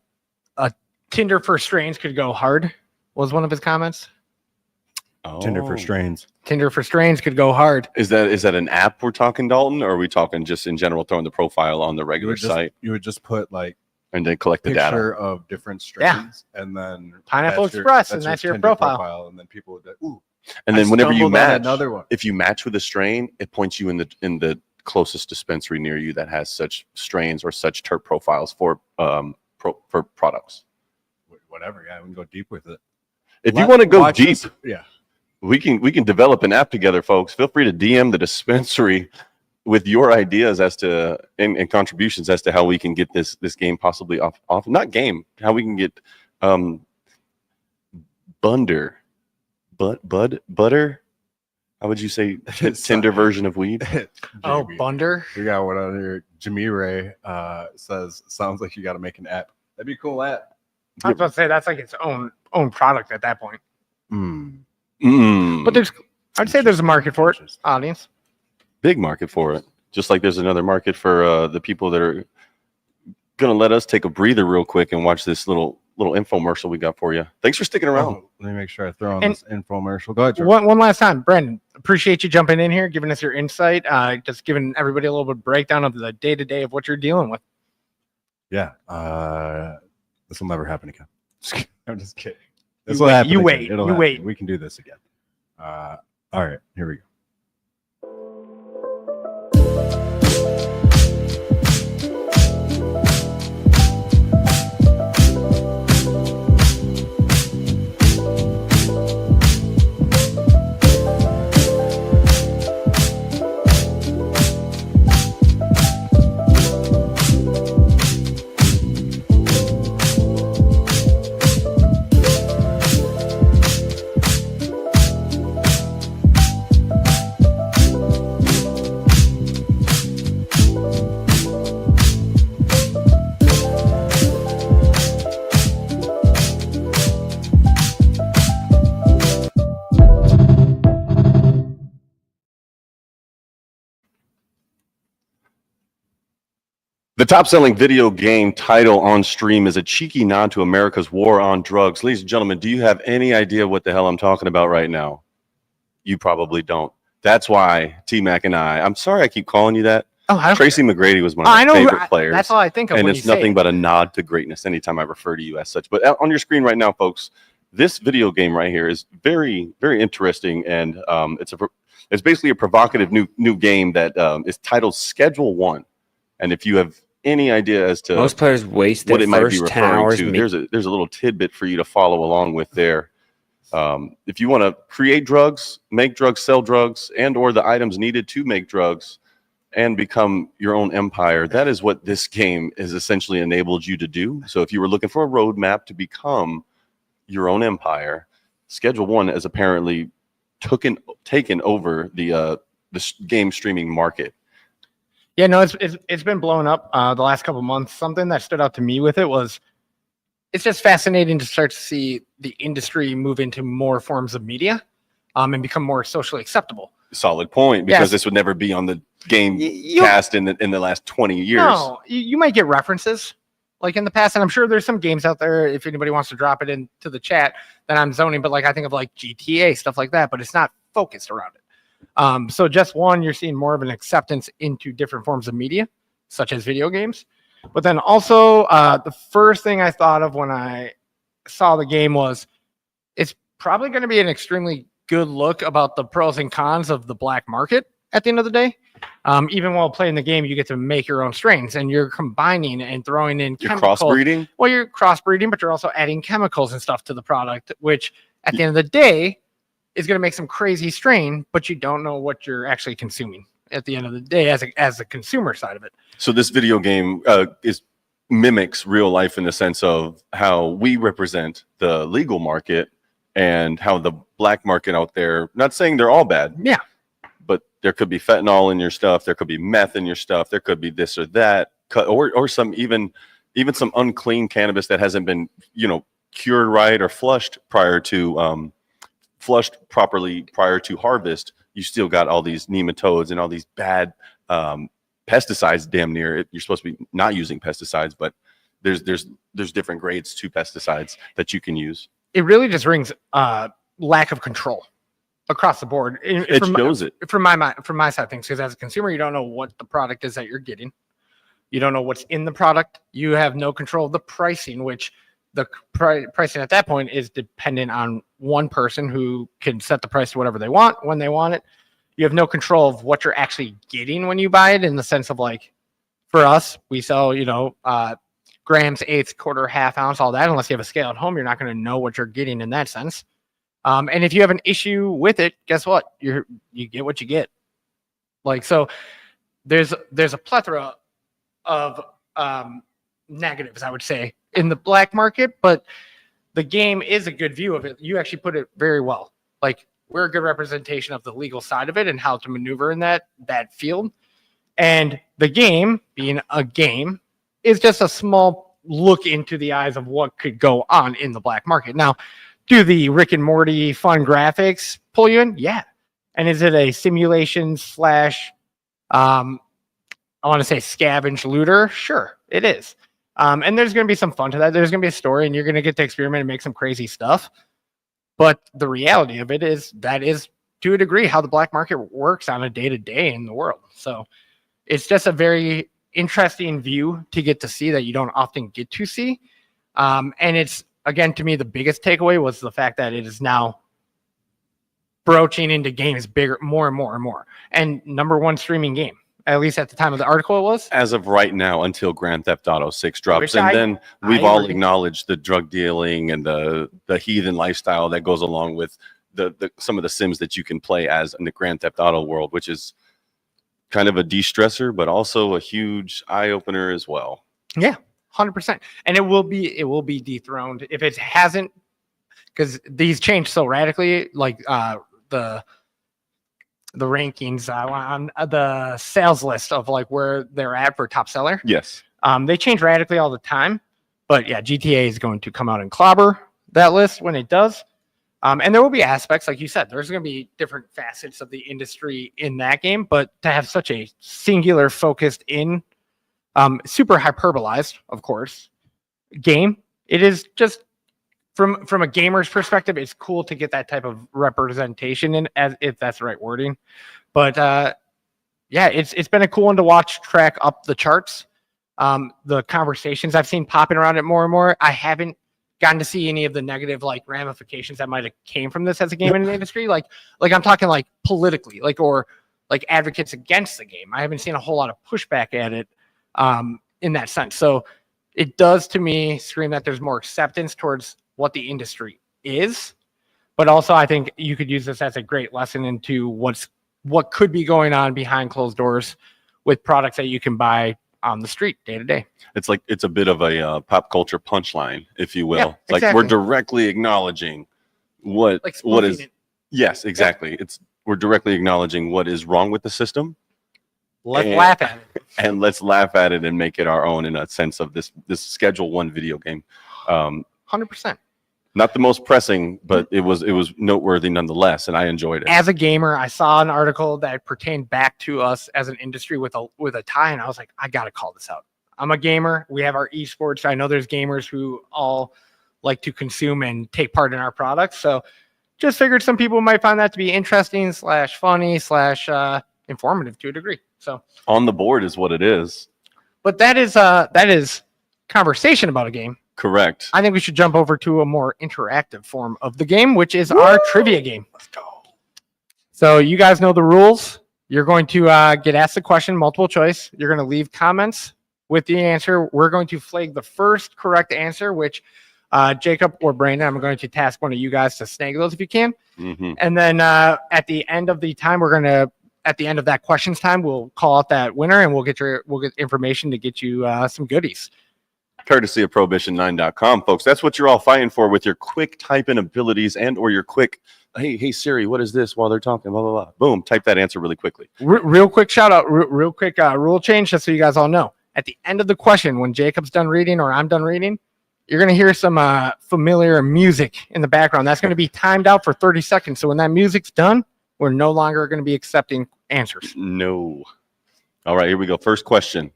Tinder for strains could go hard was one of his comments. Tinder for strains. Tinder for strains could go hard. Is that an app we're talking, Dalton, or are we talking just in general throwing the profile on the You regular site you would just put like and then collect the data? picture of different strains, and then Pineapple that's Express, and that's your Tinder profile. and then people would be, ooh. And then whenever you stumbled on match, another one. if you match with a strain, it points you in the closest dispensary near you that has such strains or such terp profiles for products. Whatever, yeah, we can go deep with it. If you want to go Watch deep, this- yeah. we can develop an app together, folks. Feel free to DM the dispensary with your ideas as to and contributions as to how we can get this game possibly off not game, how we can get butter. How would you say Tinder version of weed? Oh, JB. Bunder. We got one on here. Jimmy Ray says, sounds like you got to make an app. That'd be a cool app. I was about to say that's like its own product at that point. Mm. But I'd say there's a market for it, audience. Big market for it. Just like there's another market for the people that are gonna let us take a breather real quick and watch this little infomercial we got for you. Thanks for sticking around. Oh, let me make sure I throw on And- this infomercial. Go ahead, Jordan. One last time, Brandon, appreciate you jumping in here, giving us your insight, just giving everybody a little bit of breakdown of the day-to-day of what you're dealing with. Yeah. This will never happen again. I'm just kidding. This You will wait, happen you again. wait, It'll you happen. wait. We can do this again. All right, here we go. The top-selling video game title on stream is a cheeky nod to America's war on drugs. Ladies and gentlemen, do you have any idea what the hell I'm talking about right now? You probably don't. That's why T-Mac and I'm sorry I keep calling you that. Oh, Tracy McGrady was one of my favorite players. That's all I think of. And when it's you say nothing it. but a nod to greatness anytime I refer to you as such. But on your screen right now, folks, this video game right here is very, very interesting. And it's basically a provocative new game that is titled Schedule 1. And if you have any idea as to most players waste their what it might be first 10 referring hours. to, there's a little tidbit for you to follow along with there. If you want to create drugs, make drugs, sell drugs, and or the items needed to make drugs and become your own empire, that is what this game has essentially enabled you to do. So if you were looking for a roadmap to become your own empire, Schedule 1 has apparently taken over the game streaming market. Yeah, no, it's been blown up the last couple of months. Something that stood out to me with it was it's just fascinating to start to see the industry move into more forms of media and become more socially acceptable. Solid point, because Yes. this would never be on the game cast in the last 20 years. No, you might get references like in the past, and I'm sure there's some games out there, if anybody wants to drop it into the chat, that I'm zoning, but like I think of like GTA, stuff like that, but it's not focused around it. So just one, you're seeing more of an acceptance into different forms of media, such as video games. But then also the first thing I thought of when I saw the game was it's probably going to be an extremely good look about the pros and cons of the black market at the end of the day. Even while playing the game, you get to make your own strains and you're combining and throwing in You're chemicals. crossbreeding? Well, you're crossbreeding, but you're also adding chemicals and stuff to the product, which at the end of the day is going to make some crazy strain, but you don't know what you're actually consuming at the end of the day as a consumer side of it. So this video game mimics real life in the sense of how we represent the legal market and how the black market out there, not saying they're all bad. Yeah. But there could be fentanyl in your stuff. There could be meth in your stuff. There could be this or that, or some even some unclean cannabis that hasn't been, cured right or flushed properly prior to harvest. You still got all these nematodes and all these bad pesticides. Damn near it. You're supposed to be not using pesticides, but there's different grades to pesticides that you can use. It really just rings lack of control across the board. It shows it from my side of things, because as a consumer, you don't know what the product is that you're getting. You don't know what's in the product. You have no control of the pricing, which the pricing at that point is dependent on one person who can set the price to whatever they want when they want it. You have no control of what you're actually getting when you buy it, in the sense of, like, for us, we sell, grams, eighths, quarter, half ounce, all that. Unless you have a scale at home, you're not going to know what you're getting in that sense. And if you have an issue with it, guess what? You get what you get. Like, so there's a plethora of negatives, I would say, in the black market, but the game is a good view of it. You actually put it very well. Like, we're a good representation of the legal side of it and how to maneuver in that field. And the game, being a game, is just a small look into the eyes of what could go on in the black market. Now, do the Rick and Morty fun graphics pull you in? Yeah. And is it a simulation / I want to say scavenge looter? Sure, it is. And there's going to be some fun to that. There's going to be a story, and you're going to get to experiment and make some crazy stuff. But the reality of it is that is, to a degree, how the black market works on a day-to-day in the world. So it's just a very interesting view to get to see that you don't often get to see. And it's, again, to me, the biggest takeaway was the fact that it is now broaching into games bigger, more and more and more. And #1 streaming game, at least at the time of the article it was. as of right now, until Grand Theft Auto 6 drops. And then we've all acknowledged the drug dealing and the heathen lifestyle that goes along with the some of the sims that you can play as in the Grand Theft Auto world, which is kind of a de-stressor, but also a huge eye-opener as well. Yeah, 100%. And it will be dethroned if it hasn't, because these change so radically. Like the rankings on the sales list of like where they're at for top seller. Yes. They change radically all the time. But yeah, GTA is going to come out and clobber that list when it does. And there will be aspects, like you said, there's going to be different facets of the industry in that game. But to have such a singular focused in Super hyperbolized, of course. Game. It is just from a gamer's perspective, it's cool to get that type of representation in, as if that's the right wording. But yeah, it's been a cool one to watch track up the charts. The conversations I've seen popping around it more and more. I haven't gotten to see any of the negative like ramifications that might have came from this as a game in the industry. Like I'm talking like politically, or advocates against the game. I haven't seen a whole lot of pushback at it in that sense. So it does to me scream that there's more acceptance towards what the industry is, but also I think you could use this as a great lesson into what could be going on behind closed doors with products that you can buy on the street day to day. It's a bit of a pop culture punchline, if you will. Yeah, Like exactly. we're directly acknowledging what is. Yes, exactly. Yeah. We're directly acknowledging what is wrong with the system. Let's laugh at it. And let's laugh at it and make it our own in a sense of this Schedule 1 video game. 100%. Not the most pressing, but it was noteworthy nonetheless, and I enjoyed it. As a gamer, I saw an article that pertained back to us as an industry with a tie, and I was like, I gotta call this out. I'm a gamer. We have our esports. I know there's gamers who all like to consume and take part in our products. So just figured some people might find that to be interesting / funny / informative to a degree. So on the board is what it is. But that is conversation about a game. Correct. I think we should jump over to a more interactive form of the game, which is our trivia game. Let's go. So you guys know the rules. You're going to get asked the question, multiple choice. You're going to leave comments with the answer. We're going to flag the first correct answer, which Jacob or Brandon, I'm going to task one of you guys to snag those if you can. Mm-hmm. And then at the end of the time, at the end of that questions time, we'll call out that winner and we'll get information to get you some goodies. Courtesy of Prohibition9.com, folks. That's what you're all fighting for with your quick typing abilities or your quick, hey Siri, what is this while they're talking, blah, blah, blah. Boom, type that answer really quickly. Real quick shout out, real quick rule change, just so you guys all know. At the end of the question, when Jacob's done reading or I'm done reading, you're going to hear some familiar music in the background. That's going to be timed out for 30 seconds. So when that music's done, we're no longer going to be accepting answers. No. All right, here we go. First question.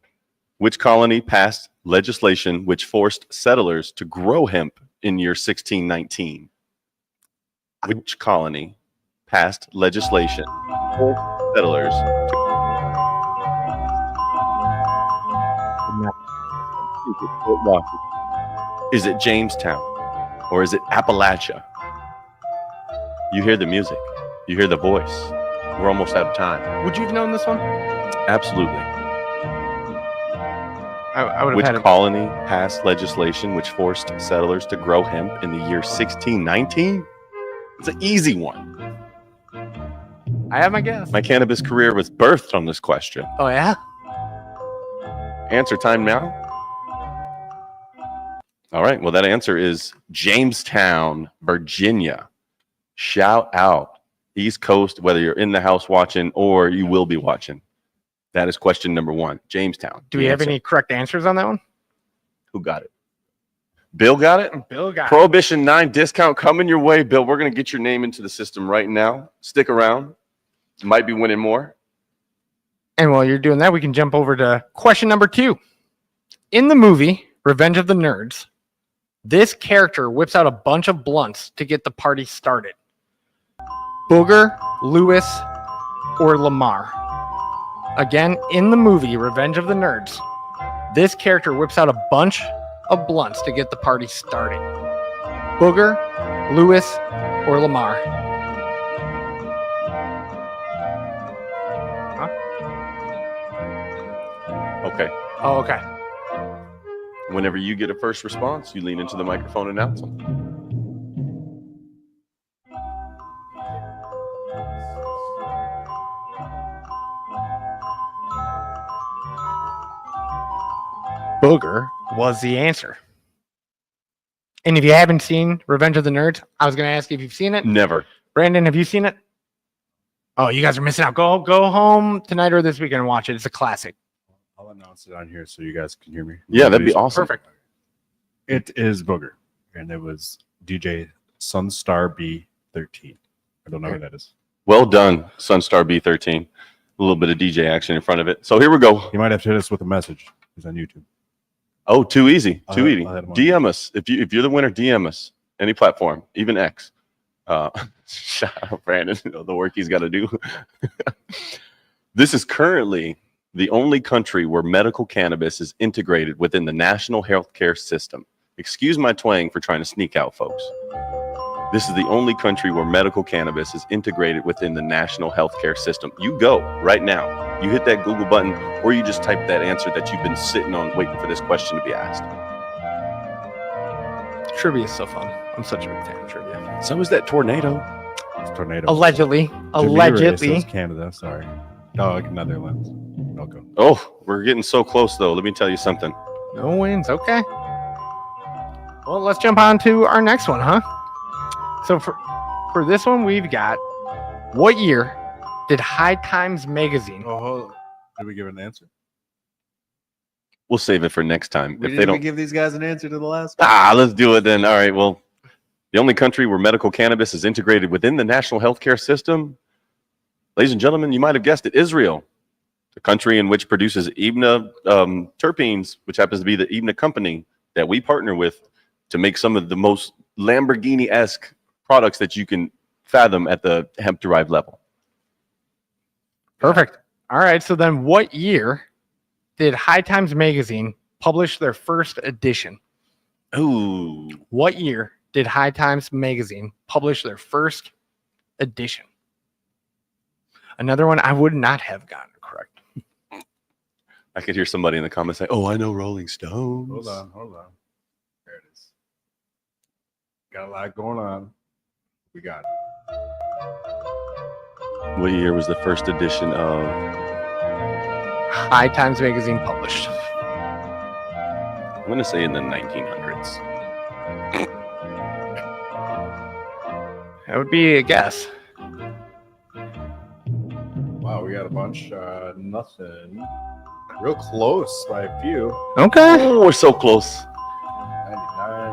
Which colony passed legislation which forced settlers to grow hemp in year 1619? Which colony passed legislation forced settlers to Is it Jamestown or is it Appalachia? You hear the music. You hear the voice. We're almost out of time. Would you have known this one? Absolutely. I would have Which had it. colony passed legislation which forced settlers to grow hemp in the year 1619? It's an easy one. I have my guess. My cannabis career was birthed on this question. Oh, yeah? Answer time now. All right. Well, that answer is Jamestown, Virginia. Shout out East Coast, whether you're in the house watching or you will be watching. That is question number 1. Jamestown. Do we have any correct answers on that one? Who got it? Bill got it? Bill got it. Prohibition 9 discount coming your way, Bill. We're going to get your name into the system right now. Stick around. Might be winning more. And while you're doing that, we can jump over to question number 2. In the movie Revenge of the Nerds, this character whips out a bunch of blunts to get the party started. Booger, Lewis, or Lamar? Again, in the movie Revenge of the Nerds, this character whips out a bunch of blunts to get the party started. Booger, Lewis, or Lamar? Huh? Okay. Oh, okay. Whenever you get a first response, you lean into the microphone and announce them. Booger was the answer. And if you haven't seen Revenge of the Nerds, I was going to ask you if you've seen it. Never. Brandon, have you seen it? Oh, you guys are missing out. Go home tonight or this weekend and watch it. It's a classic. I'll announce it on here so you guys can hear me. Yeah, that'd be awesome. Perfect. It is Booger, and it was DJ Sunstar B13. I don't know who that is. Well done, Sunstar B13. little bit of DJ action in front of it. So here we go. You might have to hit us with a message. He's on YouTube. Oh, too easy. Too easy. I'll hit him on DM us. If you're the winner, DM us. Any platform, even X. Shout out Brandon, the work he's got to do. This is currently the only country where medical cannabis is integrated within the national healthcare system. Excuse my twang for trying to sneak out, folks. This is the only country where medical cannabis is integrated within the national healthcare system. You go right now. You hit that Google button, or you just type that answer that you've been sitting on waiting for this question to be asked. Trivia is so fun. I'm such a big fan of trivia. So is that tornado. It's tornado. Allegedly. Allegedly. Canada, sorry. No, Netherlands. Okay. Oh, we're getting so close, though. Let me tell you something. No wins. Okay. Well, let's jump on to our next one, huh? So for this one, we've got, what year did High Times Magazine? Oh, did we give an answer? We'll save it for next time. We if they don't give these guys an answer to the last one. let's do it then. All right. Well, the only country where medical cannabis is integrated within the national healthcare system, ladies and gentlemen, you might have guessed it, Israel, the country in which produces Ibna terpenes, which happens to be the Ibna company that we partner with to make some of the most Lamborghini-esque products that you can fathom at the hemp-derived level. Perfect. All right. So then what year did High Times Magazine publish their first edition? Ooh. What year did High Times Magazine publish their first edition? Another one I would not have gotten correct. I could hear somebody in the comments say, oh, I know Rolling Stones. Hold on. There it is. Got a lot going on. We got it. What year was the first edition of High Times Magazine published? I'm going to say in the 1900s. That would be a guess. Wow, we got a bunch. Nothing. Real close by a few. Okay. Oh, we're so close. 99,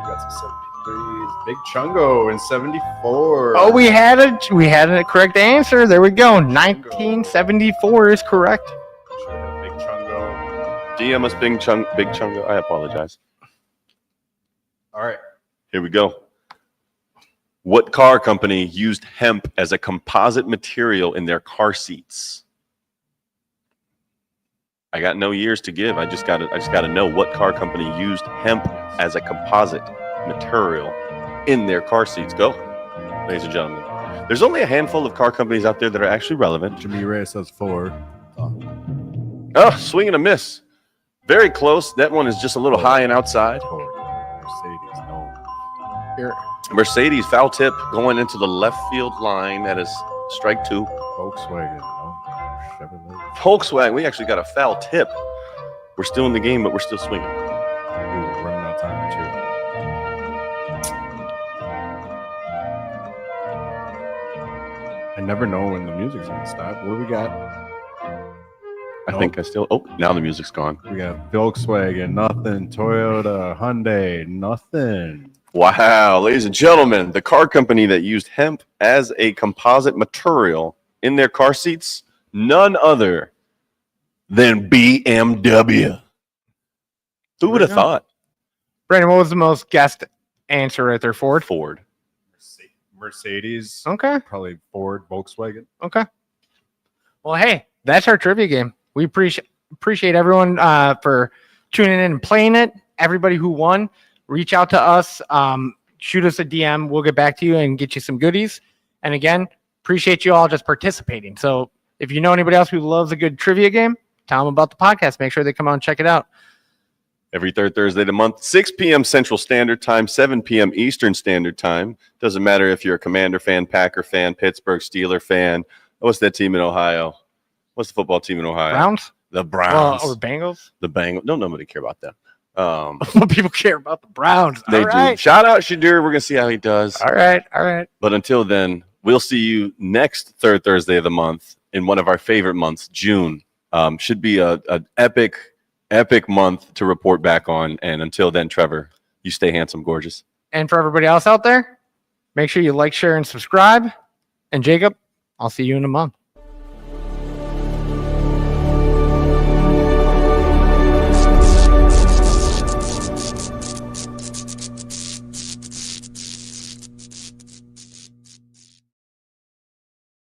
got some 73s. Big Chungo in 74. Oh, we had a correct answer. There we go. 1974 is correct. Sure, Big Chungo. DM us Big Chungo. I apologize. All right. Here we go. What car company used hemp as a composite material in their car seats? I got no years to give. I just got to know what car company used hemp as a composite material in their car seats. Go, ladies and gentlemen. There's only a handful of car companies out there that are actually relevant. Jimmy Ray says Ford. Oh, swing and a miss. Very close. That one is just a little high and outside. Ford. Mercedes, no. Here. Mercedes foul tip going into the left field line. That is strike two. Volkswagen, no. Chevrolet. Volkswagen, we actually got a foul tip. We're still in the game, but we're still swinging. Ooh, we're running out of time, too. I never know when the music's going to stop. What do we got? I think I still. Oh, now the music's gone. We got Volkswagen, nothing. Toyota, Hyundai, nothing. Wow, ladies and gentlemen, the car company that used hemp as a composite material in their car seats, none other than BMW. Who would have thought? Brandon, what was the most guessed answer right there? Ford? Ford. Mercedes. Okay. Probably Ford, Volkswagen. Okay. Well, hey, that's our trivia game. We appreciate everyone for tuning in and playing it. Everybody who won, reach out to us, shoot us a DM. We'll get back to you and get you some goodies. And again, appreciate you all just participating. So if you know anybody else who loves a good trivia game, tell them about the podcast. Make sure they come out and check it out. Every third Thursday of the month, 6 p.m. Central Standard Time, 7 p.m. Eastern Standard Time. Doesn't matter if you're a Commander fan, Packer fan, Pittsburgh Steeler fan. What's that team in Ohio? What's the football team in Ohio? Browns? The Browns. Or Bengals? The Bengals. No, nobody care about them. People care about the Browns. They All right. do. Shout out Shadur. We're going to see how he does. All right. But until then, we'll see you next third Thursday of the month in one of our favorite months, June. Should be an epic month to report back on. And until then, Trevor, you stay handsome, gorgeous. And for everybody else out there, make sure you like, share, and subscribe. And Jacob, I'll see you in a month.